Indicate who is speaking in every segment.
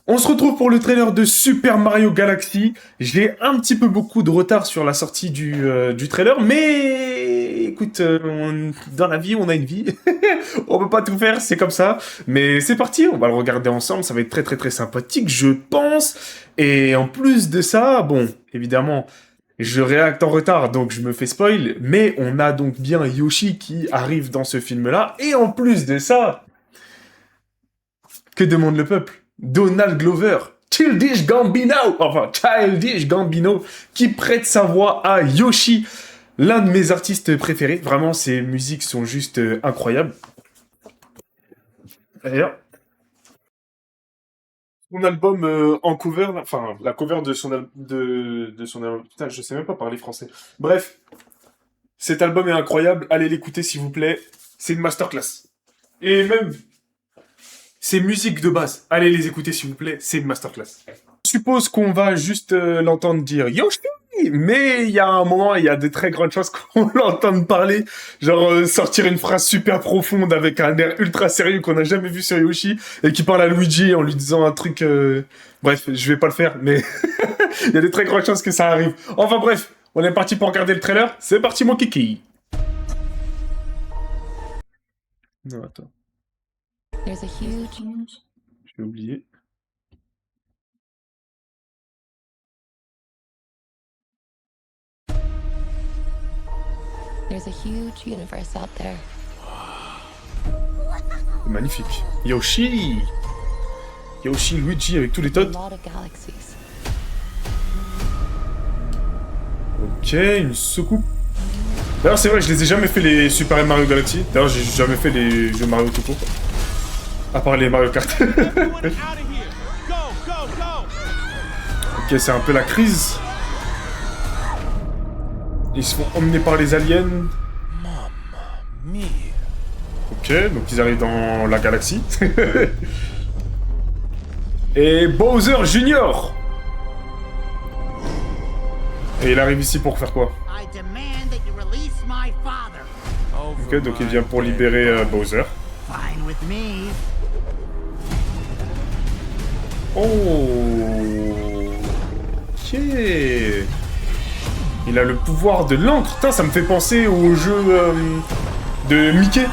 Speaker 1: On se retrouve pour le trailer de Super Mario Galaxy. J'ai un petit peu beaucoup de retard sur la sortie du trailer, mais écoute, dans la vie, on a une vie. On peut pas tout faire, c'est comme ça. Mais c'est parti, on va le regarder ensemble. Ça va être très très très sympathique, je pense. Et en plus de ça, bon, évidemment, je réacte en retard, donc je me fais spoil. Mais on a donc bien Yoshi qui arrive dans ce film-là. Et en plus de ça, que demande le peuple? Donald Glover, Childish Gambino, qui prête sa voix à Yoshi, l'un de mes artistes préférés. Vraiment, ses musiques sont juste incroyables. D'ailleurs, son album en cover, là, enfin, la cover de son album, putain, je sais même pas parler français. Bref, cet album est incroyable, allez l'écouter s'il vous plaît, c'est une masterclass. Et même, ces musiques de base, allez les écouter s'il vous plaît, c'est une masterclass. Je suppose qu'on va juste l'entendre dire Yoshi, mais il y a un moment, il y a de très grandes chances qu'on l'entende parler, genre sortir une phrase super profonde avec un air ultra sérieux qu'on n'a jamais vu sur Yoshi et qui parle à Luigi en lui disant un truc. Bref, je vais pas le faire, mais il y a de très grandes chances que ça arrive. Enfin bref, on est parti pour regarder le trailer. C'est parti mon kiki. Non attends,
Speaker 2: There's a huge.
Speaker 1: j'ai oublié.
Speaker 2: There's a huge universe out there.
Speaker 1: Magnifique. Yoshi, Luigi avec tous les
Speaker 2: A
Speaker 1: tots.
Speaker 2: lot of galaxies.
Speaker 1: Ok, une soucoupe. D'ailleurs, c'est vrai, je les ai jamais fait les Super Mario Galaxy. D'ailleurs, j'ai jamais fait les jeux Mario tout court. À part les Mario Kart. Ok, c'est un peu la crise. Ils se font emmener par les aliens. Ok, donc ils arrivent dans la galaxie. Et Bowser Junior. Et il arrive ici pour faire quoi? Ok, donc il vient pour libérer Bowser. Oh. Ok. Il a le pouvoir de l'encre. Putain, ça me fait penser au jeu de Mickey.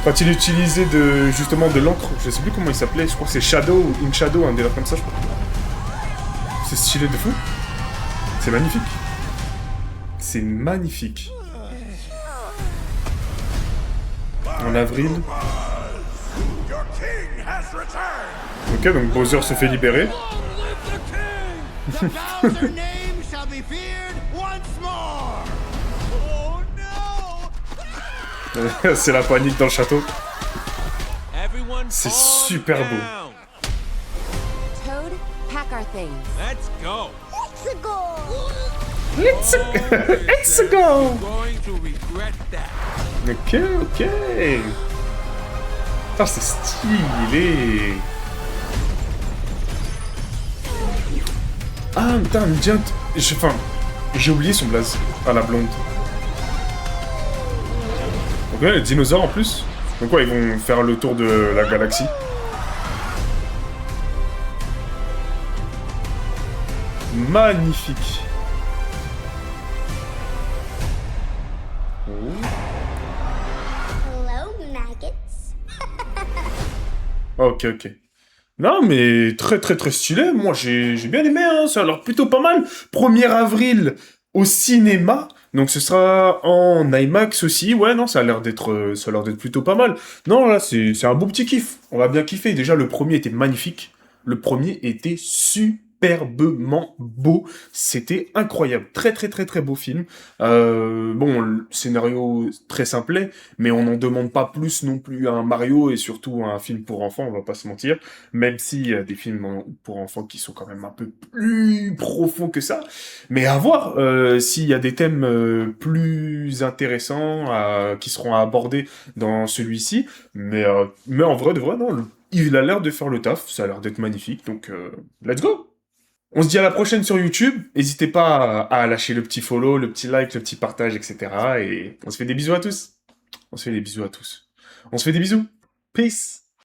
Speaker 1: Quand il utilisait justement de l'encre. Je sais plus comment il s'appelait. Je crois que c'est Shadow ou In Shadow, un délire comme ça, je crois. C'est stylé de fou. C'est magnifique. C'est magnifique. En avril. Ok, donc Bowser se fait libérer. C'est la panique dans le château. C'est super beau.
Speaker 2: Toad, pack our things.
Speaker 3: Let's go.
Speaker 1: Let's go.
Speaker 3: Going to regret that.
Speaker 1: Ok, ok. Putain, c'est stylé. Ah, putain, Giant... Enfin, j'ai oublié son blaze. Ah, la blonde. Donc là, les dinosaures en plus. Donc quoi, ils vont faire le tour de la galaxie. Magnifique.
Speaker 4: Hello, maggots.
Speaker 1: Ok, ok. Non, mais très très très stylé. Moi, j'ai bien aimé, hein. Ça a l'air plutôt pas mal. 1er avril au cinéma. Donc ce sera en IMAX aussi. Ouais, non, ça a l'air d'être plutôt pas mal. Non, là, c'est un beau petit kiff. On va bien kiffer. Déjà, le premier était magnifique. Le premier était superbement beau. C'était incroyable. Très très très très beau film. Bon, le scénario très simplet, mais on n'en demande pas plus non plus à un Mario et surtout à un film pour enfants, on va pas se mentir. Même s'il y a des films pour enfants qui sont quand même un peu plus profonds que ça. Mais à voir s'il y a des thèmes plus intéressants qui seront abordés dans celui-ci. Mais en vrai de vrai, non, il a l'air de faire le taf, ça a l'air d'être magnifique, donc let's go! On se dit à la prochaine sur YouTube, n'hésitez pas à lâcher le petit follow, le petit like, le petit partage, etc. Et on se fait des bisous à tous. On se fait des bisous à tous. On se fait des bisous. Peace!